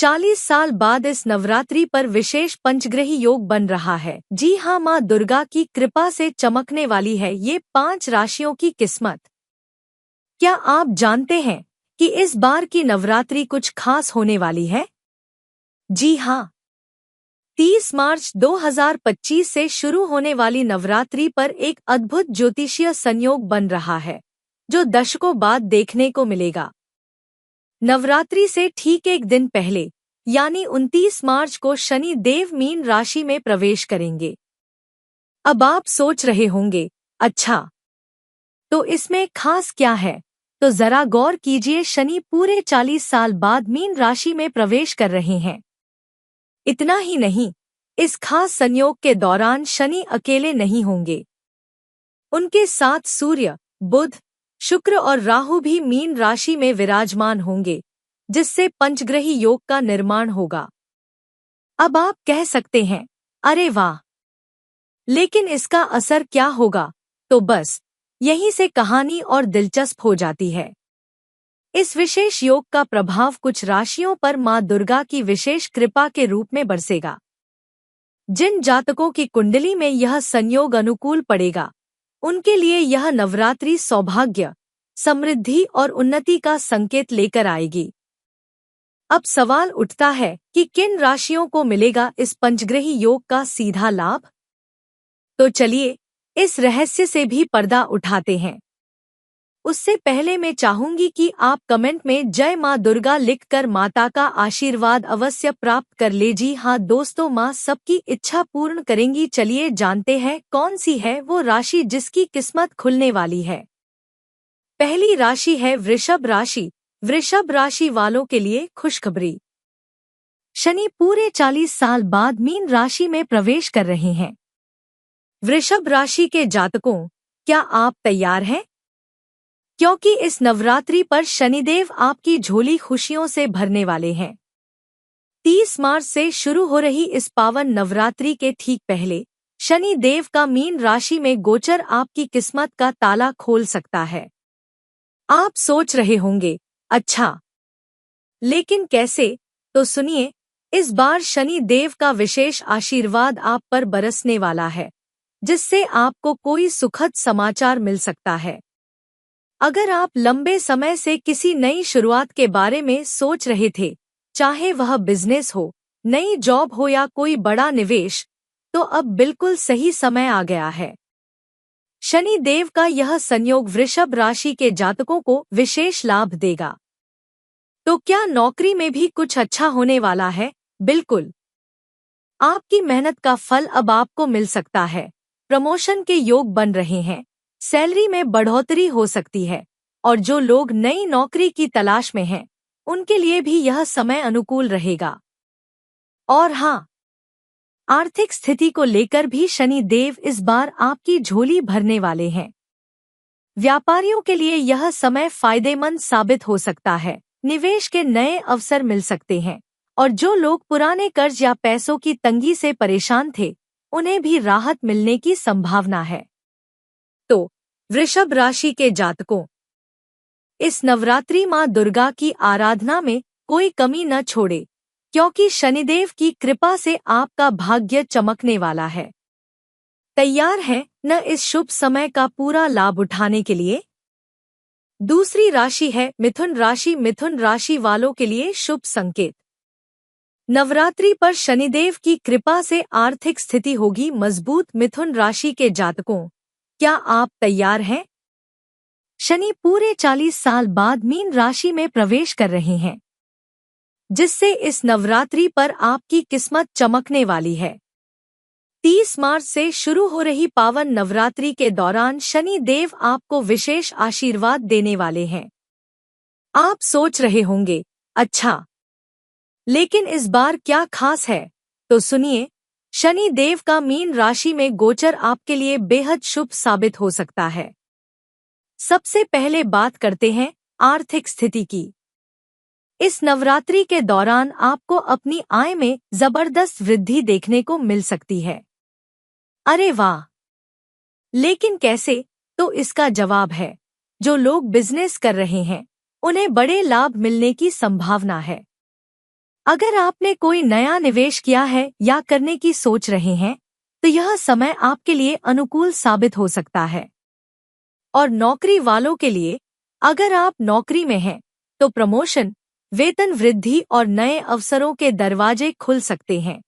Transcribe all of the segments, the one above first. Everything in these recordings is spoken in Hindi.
40 साल बाद इस नवरात्रि पर विशेष पंचग्रही योग बन रहा है। जी हाँ, माँ दुर्गा की कृपा से चमकने वाली है ये 5 राशियों की किस्मत। क्या आप जानते हैं कि इस बार की नवरात्रि कुछ खास होने वाली है? जी हाँ, 30 मार्च 2025 से शुरू होने वाली नवरात्रि पर एक अद्भुत ज्योतिषीय संयोग बन रहा है, जो दशकों बाद देखने को मिलेगा। नवरात्रि से ठीक एक दिन पहले यानी 29 मार्च को शनि देव मीन राशि में प्रवेश करेंगे। अब आप सोच रहे होंगे, अच्छा तो इसमें खास क्या है? तो जरा गौर कीजिए, शनि पूरे 40 साल बाद मीन राशि में प्रवेश कर रहे हैं। इतना ही नहीं, इस खास संयोग के दौरान शनि अकेले नहीं होंगे। उनके साथ सूर्य, बुध, शुक्र और राहु भी मीन राशि में विराजमान होंगे, जिससे पंचग्रही योग का निर्माण होगा। अब आप कह सकते हैं, अरे वाह, लेकिन इसका असर क्या होगा? तो बस यहीं से कहानी और दिलचस्प हो जाती है। इस विशेष योग का प्रभाव कुछ राशियों पर माँ दुर्गा की विशेष कृपा के रूप में बरसेगा। जिन जातकों की कुंडली में यह संयोग अनुकूल पड़ेगा, उनके लिए यह नवरात्रि सौभाग्य, समृद्धि और उन्नति का संकेत लेकर आएगी। अब सवाल उठता है कि किन राशियों को मिलेगा इस पंचग्रही योग का सीधा लाभ? तो चलिए इस रहस्य से भी पर्दा उठाते हैं। उससे पहले मैं चाहूंगी कि आप कमेंट में जय माँ दुर्गा लिखकर माता का आशीर्वाद अवश्य प्राप्त कर ले। जी हाँ दोस्तों, माँ सबकी इच्छा पूर्ण करेंगी। चलिए जानते हैं कौन सी है वो राशि जिसकी किस्मत खुलने वाली है। पहली राशि है वृषभ राशि। वृषभ राशि वालों के लिए खुशखबरी। शनि पूरे 40 साल बाद मीन राशि में प्रवेश कर रहे हैं। वृषभ राशि के जातकों, क्या आप तैयार हैं? क्योंकि इस नवरात्रि पर शनिदेव आपकी झोली खुशियों से भरने वाले हैं। 30 मार्च से शुरू हो रही इस पावन नवरात्रि के ठीक पहले शनि देव का मीन राशि में गोचर आपकी किस्मत का ताला खोल सकता है। आप सोच रहे होंगे, अच्छा लेकिन कैसे? तो सुनिए, इस बार शनि देव का विशेष आशीर्वाद आप पर बरसने वाला है, जिससे आपको कोई सुखद समाचार मिल सकता है। अगर आप लंबे समय से किसी नई शुरुआत के बारे में सोच रहे थे, चाहे वह बिजनेस हो, नई जॉब हो या कोई बड़ा निवेश, तो अब बिल्कुल सही समय आ गया है। शनि देव का यह संयोग वृषभ राशि के जातकों को विशेष लाभ देगा। तो क्या नौकरी में भी कुछ अच्छा होने वाला है? बिल्कुल, आपकी मेहनत का फल अब आपको मिल सकता है। प्रमोशन के योग बन रहे हैं, सैलरी में बढ़ोतरी हो सकती है, और जो लोग नई नौकरी की तलाश में हैं, उनके लिए भी यह समय अनुकूल रहेगा। और हाँ, आर्थिक स्थिति को लेकर भी शनि देव इस बार आपकी झोली भरने वाले हैं। व्यापारियों के लिए यह समय फायदेमंद साबित हो सकता है। निवेश के नए अवसर मिल सकते हैं, और जो लोग पुराने कर्ज या पैसों की तंगी से परेशान थे, उन्हें भी राहत मिलने की संभावना है। तो वृषभ राशि के जातकों, इस नवरात्रि माँ दुर्गा की आराधना में कोई कमी न छोड़े, क्योंकि शनिदेव की कृपा से आपका भाग्य चमकने वाला है। तैयार हैं न इस शुभ समय का पूरा लाभ उठाने के लिए? दूसरी राशि है मिथुन राशि। मिथुन राशि वालों के लिए शुभ संकेत। नवरात्रि पर शनिदेव की कृपा से आर्थिक स्थिति होगी मजबूत। मिथुन राशि के जातकों, क्या आप तैयार हैं? शनि पूरे 40 साल बाद मीन राशि में प्रवेश कर रहे हैं, जिससे इस नवरात्रि पर आपकी किस्मत चमकने वाली है। 30 मार्च से शुरू हो रही पावन नवरात्रि के दौरान शनि देव आपको विशेष आशीर्वाद देने वाले हैं। आप सोच रहे होंगे, अच्छा लेकिन इस बार क्या खास है? तो सुनिए, शनि देव का मीन राशि में गोचर आपके लिए बेहद शुभ साबित हो सकता है। सबसे पहले बात करते हैं आर्थिक स्थिति की। इस नवरात्रि के दौरान आपको अपनी आय में जबरदस्त वृद्धि देखने को मिल सकती है। अरे वाह, लेकिन कैसे? तो इसका जवाब है, जो लोग बिजनेस कर रहे हैं, उन्हें बड़े लाभ मिलने की संभावना है। अगर आपने कोई नया निवेश किया है या करने की सोच रहे हैं, तो यह समय आपके लिए अनुकूल साबित हो सकता है। और नौकरी वालों के लिए, अगर आप नौकरी में हैं, तो प्रमोशन, वेतन वृद्धि और नए अवसरों के दरवाजे खुल सकते हैं।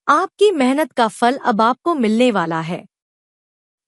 आपकी मेहनत का फल अब आपको मिलने वाला है।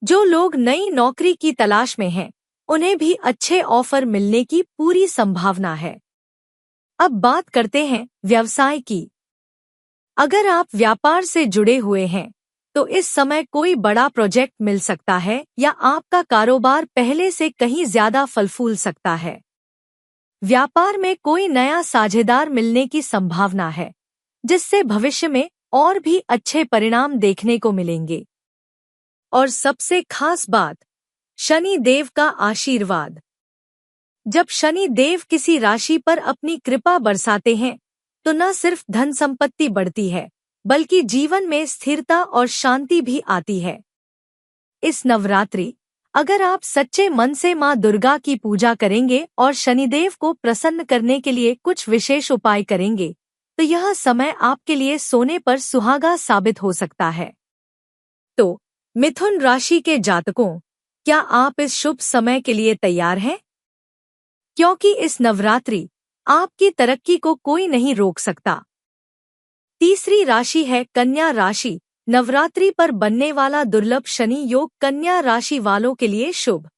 जो लोग नई नौकरी की तलाश में हैं, उन्हें भी अच्छे ऑफर मिलने की पूरी संभावना है। अब बात करते हैं व्यवसाय की। अगर आप व्यापार से जुड़े हुए हैं, तो इस समय कोई बड़ा प्रोजेक्ट मिल सकता है या आपका कारोबार पहले से कहीं ज्यादा फल फूल सकता है। व्यापार में कोई नया साझेदार मिलने की संभावना है, जिससे भविष्य में और भी अच्छे परिणाम देखने को मिलेंगे। और सबसे खास बात, शनि देव का आशीर्वाद। जब शनि देव किसी राशि पर अपनी कृपा बरसाते हैं, तो न सिर्फ धन संपत्ति बढ़ती है, बल्कि जीवन में स्थिरता और शांति भी आती है। इस नवरात्रि, अगर आप सच्चे मन से मां दुर्गा की पूजा करेंगे और शनिदेव को प्रसन्न करने के लिए कुछ विशेष उपाय करेंगे, तो यह समय आपके लिए सोने पर सुहागा साबित हो सकता है। तो मिथुन राशि के जातकों, क्या आप इस शुभ समय के लिए तैयार हैं? क्योंकि इस नवरात्रि आपकी तरक्की को कोई नहीं रोक सकता। तीसरी राशि है कन्या राशि। नवरात्रि पर बनने वाला दुर्लभ शनि योग कन्या राशि वालों के लिए शुभ।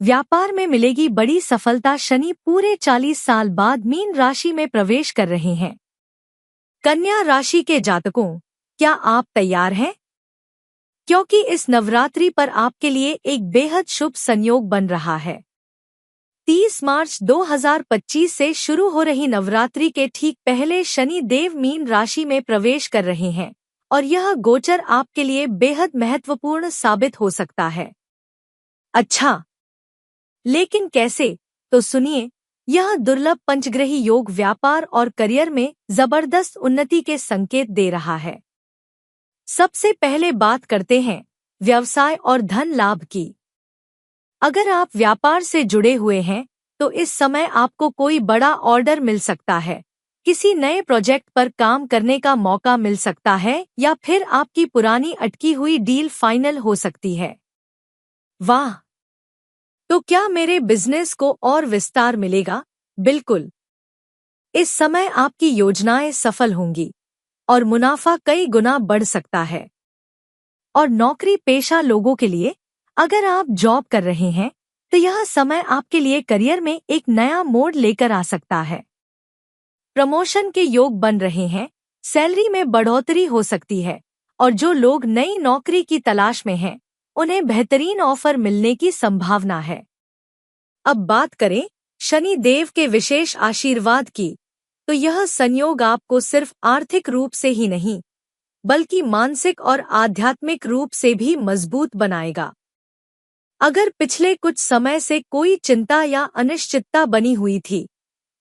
व्यापार में मिलेगी बड़ी सफलता। शनि पूरे 40 साल बाद मीन राशि में प्रवेश कर रहे हैं। कन्या राशि के जातकों, क्या आप तैयार हैं? क्योंकि इस नवरात्रि पर आपके लिए एक बेहद शुभ संयोग बन रहा है। 30 मार्च 2025 से शुरू हो रही नवरात्रि के ठीक पहले शनि देव मीन राशि में प्रवेश कर रहे हैं और यह गोचर आपके लिए बेहद महत्वपूर्ण साबित हो सकता है। अच्छा, लेकिन कैसे? तो सुनिए, यह दुर्लभ पंचग्रही योग व्यापार और करियर में जबरदस्त उन्नति के संकेत दे रहा है। सबसे पहले बात करते हैं व्यवसाय और धन लाभ की। अगर आप व्यापार से जुड़े हुए हैं, तो इस समय आपको कोई बड़ा ऑर्डर मिल सकता है, किसी नए प्रोजेक्ट पर काम करने का मौका मिल सकता है या फिर आपकी पुरानी अटकी हुई डील फाइनल हो सकती है। वाह! तो क्या मेरे बिजनेस को और विस्तार मिलेगा? बिल्कुल। इस समय आपकी योजनाएं सफल होंगी और मुनाफा कई गुना बढ़ सकता है। और नौकरी पेशा लोगों के लिए, अगर आप जॉब कर रहे हैं, तो यह समय आपके लिए करियर में एक नया मोड़ लेकर आ सकता है। प्रमोशन के योग बन रहे हैं, सैलरी में बढ़ोतरी हो सकती है और जो लोग नई नौकरी की तलाश में हैं, उन्हें बेहतरीन ऑफर मिलने की संभावना है। अब बात करें शनि देव के विशेष आशीर्वाद की, तो यह संयोग आपको सिर्फ आर्थिक रूप से ही नहीं, बल्कि मानसिक और आध्यात्मिक रूप से भी मजबूत बनाएगा। अगर पिछले कुछ समय से कोई चिंता या अनिश्चितता बनी हुई थी,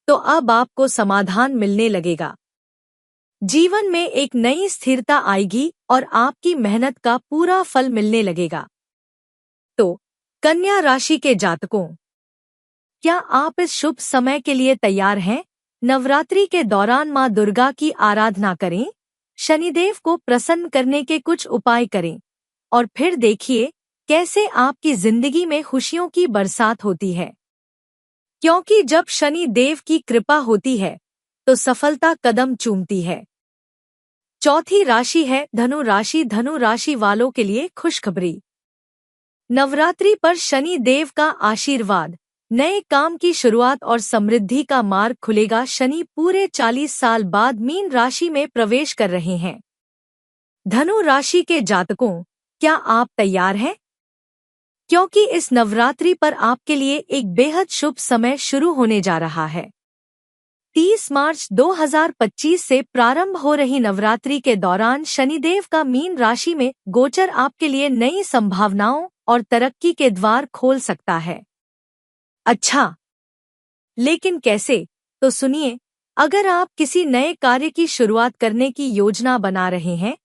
तो अब आपको समाधान मिलने लगेगा। जीवन में एक नई स्थिरता आएगी और आपकी मेहनत का पूरा फल मिलने लगेगा। तो कन्या राशि के जातकों, क्या आप इस शुभ समय के लिए तैयार हैं? नवरात्रि के दौरान मां दुर्गा की आराधना करें, शनिदेव को प्रसन्न करने के कुछ उपाय करें और फिर देखिए कैसे आपकी जिंदगी में खुशियों की बरसात होती है। क्योंकि जब शनि देव की कृपा होती है, तो सफलता कदम चूमती है। चौथी राशि है धनु राशि। धनु राशि वालों के लिए खुशखबरी। नवरात्रि पर शनि देव का आशीर्वाद, नए काम की शुरुआत और समृद्धि का मार्ग खुलेगा। शनि पूरे 40 साल बाद मीन राशि में प्रवेश कर रहे हैं। धनु राशि के जातकों, क्या आप तैयार हैं? क्योंकि इस नवरात्रि पर आपके लिए एक बेहद शुभ समय शुरू होने जा रहा है। 30 मार्च 2025 से प्रारंभ हो रही नवरात्रि के दौरान शनिदेव का मीन राशि में गोचर आपके लिए नई संभावनाओं और तरक्की के द्वार खोल सकता है। अच्छा, लेकिन कैसे? तो सुनिए, अगर आप किसी नए कार्य की शुरुआत करने की योजना बना रहे हैं,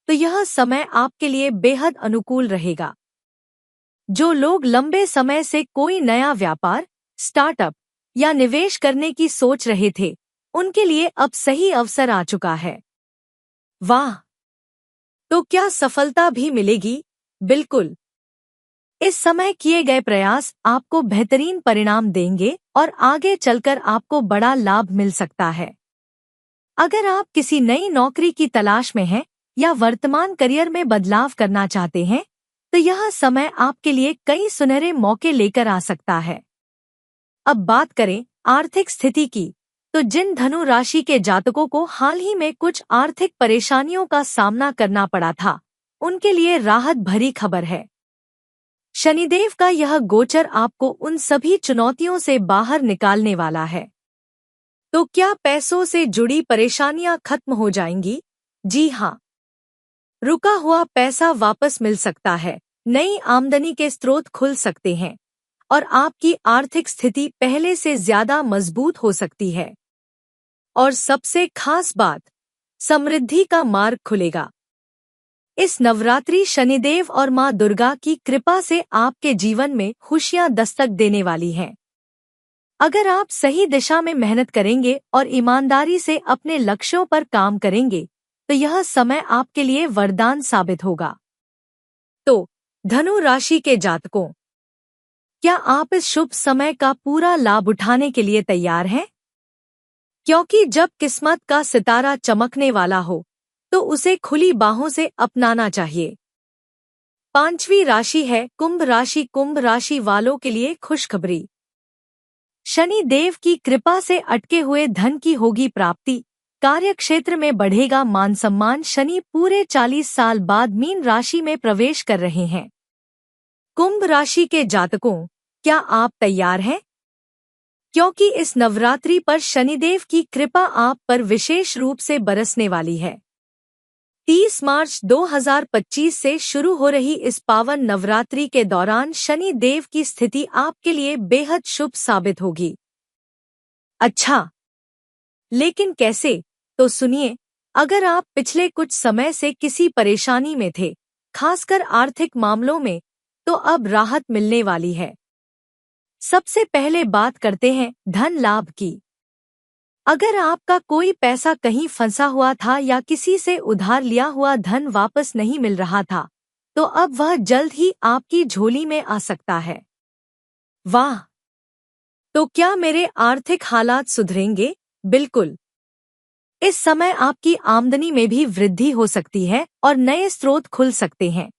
तो यह समय आपके लिए बेहद अनुकूल रहेगा। जो लोग लंबे समय से कोई नया व्यापार, स्टार्टअप या निवेश करने की सोच रहे थे, उनके लिए अब सही अवसर आ चुका है। वाह! तो क्या सफलता भी मिलेगी? बिल्कुल। इस समय किए गए प्रयास आपको बेहतरीन परिणाम देंगे और आगे चलकर आपको बड़ा लाभ मिल सकता है। अगर आप किसी नई नौकरी की तलाश में हैं या वर्तमान करियर में बदलाव करना चाहते हैं, तो यह समय आपके लिए कई सुनहरे मौके लेकर आ सकता है। अब बात करें आर्थिक स्थिति की, तो जिन धनु राशि के जातकों को हाल ही में कुछ आर्थिक परेशानियों का सामना करना पड़ा था, उनके लिए राहत भरी खबर है। शनिदेव का यह गोचर आपको उन सभी चुनौतियों से बाहर निकालने वाला है। तो क्या पैसों से जुड़ी परेशानियां खत्म हो जाएंगी? जी हाँ, रुका हुआ पैसा वापस मिल सकता है, नई आमदनी के स्रोत खुल सकते हैं और आपकी आर्थिक स्थिति पहले से ज्यादा मजबूत हो सकती है। और सबसे खास बात, समृद्धि का मार्ग खुलेगा। इस नवरात्रि शनिदेव और माँ दुर्गा की कृपा से आपके जीवन में खुशियां दस्तक देने वाली हैं। अगर आप सही दिशा में मेहनत करेंगे और ईमानदारी से अपने लक्ष्यों पर काम करेंगे, तो यह समय आपके लिए वरदान साबित होगा। तो धनु राशि के जातकों, क्या आप इस शुभ समय का पूरा लाभ उठाने के लिए तैयार हैं? क्योंकि जब किस्मत का सितारा चमकने वाला हो, तो उसे खुली बाहों से अपनाना चाहिए। पांचवी राशि है कुंभ राशि। कुंभ राशि वालों के लिए खुशखबरी। शनि देव की कृपा से अटके हुए धन की होगी प्राप्ति। कार्यक्षेत्र में बढ़ेगा मान सम्मान। शनि पूरे 40 साल बाद मीन राशि में प्रवेश कर रहे हैं। कुंभ राशि के जातकों, क्या आप तैयार हैं? क्योंकि इस नवरात्रि पर शनिदेव की कृपा आप पर विशेष रूप से बरसने वाली है। 30 मार्च 2025 से शुरू हो रही इस पावन नवरात्रि के दौरान शनि देव की स्थिति आपके लिए बेहद शुभ साबित होगी। अच्छा, लेकिन कैसे? तो सुनिए, अगर आप पिछले कुछ समय से किसी परेशानी में थे, खासकर आर्थिक मामलों में, तो अब राहत मिलने वाली है। सबसे पहले बात करते हैं धन लाभ की। अगर आपका कोई पैसा कहीं फंसा हुआ था या किसी से उधार लिया हुआ धन वापस नहीं मिल रहा था, तो अब वह जल्द ही आपकी झोली में आ सकता है। वाह! तो क्या मेरे आर्थिक हालात सुधरेंगे? बिल्कुल। इस समय आपकी आमदनी में भी वृद्धि हो सकती है और नए स्रोत खुल सकते हैं।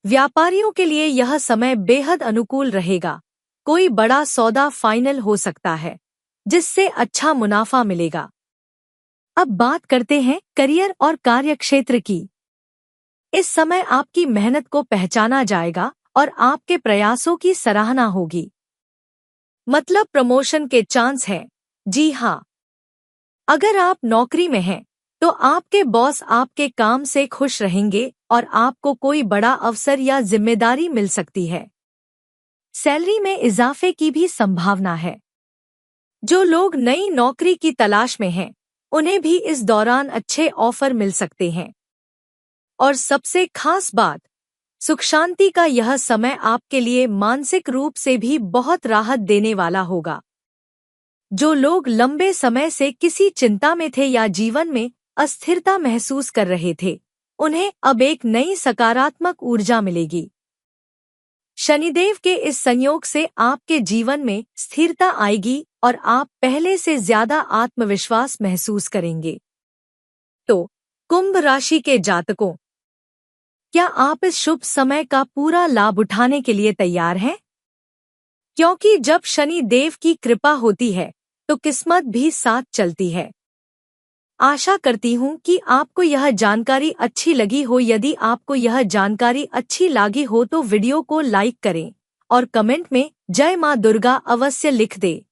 व्यापारियों के लिए यह समय बेहद अनुकूल रहेगा। कोई बड़ा सौदा फाइनल हो सकता है, जिससे अच्छा मुनाफा मिलेगा। अब बात करते हैं करियर और कार्यक्षेत्र की। इस समय आपकी मेहनत को पहचाना जाएगा और आपके प्रयासों की सराहना होगी। मतलब प्रमोशन के चांस हैं। जी हाँ, अगर आप नौकरी में हैं, तो आपके बॉस आपके काम से खुश रहेंगे और आपको कोई बड़ा अवसर या जिम्मेदारी मिल सकती है। सैलरी में इजाफे की भी संभावना है। जो लोग नई नौकरी की तलाश में हैं, उन्हें भी इस दौरान अच्छे ऑफर मिल सकते हैं। और सबसे खास बात, सुख शांति का यह समय आपके लिए मानसिक रूप से भी बहुत राहत देने वाला होगा। जो लोग लंबे समय से किसी चिंता में थे या जीवन में अस्थिरता महसूस कर रहे थे, उन्हें अब एक नई सकारात्मक ऊर्जा मिलेगी। शनिदेव के इस संयोग से आपके जीवन में स्थिरता आएगी और आप पहले से ज्यादा आत्मविश्वास महसूस करेंगे। तो कुंभ राशि के जातकों, क्या आप इस शुभ समय का पूरा लाभ उठाने के लिए तैयार हैं? क्योंकि जब शनि देव की कृपा होती है, तो किस्मत भी साथ चलती है। आशा करती हूँ कि आपको यह जानकारी अच्छी लगी हो। यदि आपको यह जानकारी अच्छी लगी हो तो वीडियो को लाइक करें और कमेंट में जय मां दुर्गा अवश्य लिख दें।